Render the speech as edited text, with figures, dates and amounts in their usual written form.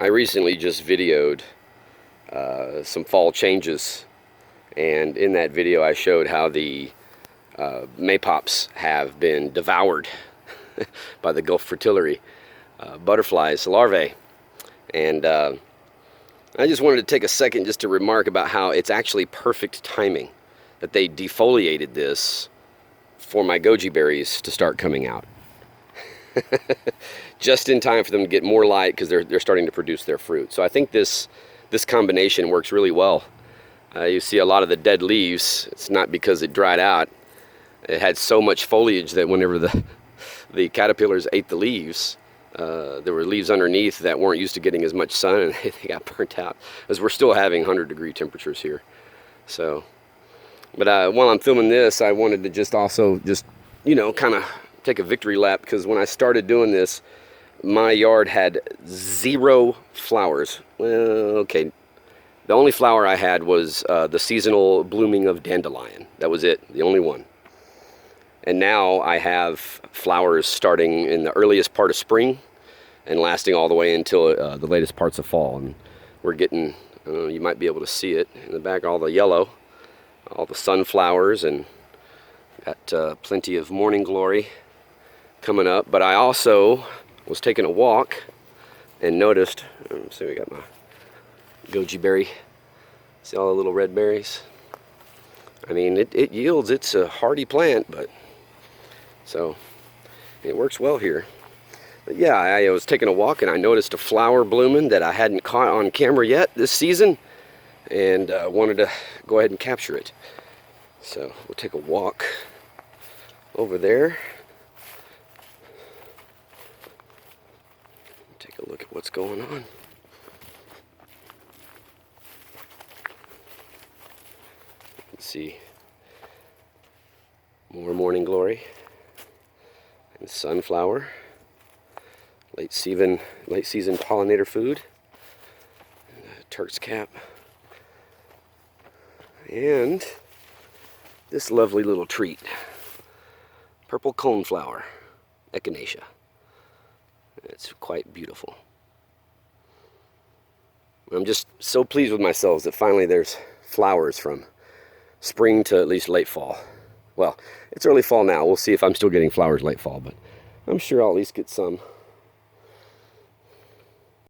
I recently just videoed some fall changes, and in that video I showed how the Maypops have been devoured by the Gulf fritillary butterflies, larvae. And I just wanted to take a second just to remark about how it's actually perfect timing that they defoliated this for my goji berries to start coming out. Just in time for them to get more light, because they're starting to produce their fruit. So I think this combination works really well. You see a lot of the dead leaves. It's not because it dried out. It had so much foliage that whenever the caterpillars ate the leaves, there were leaves underneath that weren't used to getting as much sun, and they got burnt out, as we're still having 100-degree temperatures here. So, but while I'm filming this, I wanted to just kind of take a victory lap, because when I started doing this, my yard had 0 flowers. Well, okay, the only flower I had was the seasonal blooming of dandelion. That was it, the only one. And now I have flowers starting in the earliest part of spring and lasting all the way until the latest parts of fall. And we're getting, you might be able to see it in the back, all the yellow, all the sunflowers, and got plenty of morning glory coming up. But I also was taking a walk and noticed, see, we got my goji berry. See all the little red berries? I mean, it yields, it's a hardy plant, but so it works well here. But yeah, I was taking a walk and I noticed a flower blooming that I hadn't caught on camera yet this season, and wanted to go ahead and capture it. So we'll take a walk over there. Take a look at what's going on. Let's see, more morning glory and sunflower, late season pollinator food, Turk's cap, and this lovely little treat, purple coneflower, echinacea. It's quite beautiful. I'm just so pleased with myself that finally there's flowers from spring to at least late fall. Well, it's early fall now. We'll see if I'm still getting flowers late fall, but I'm sure I'll at least get some.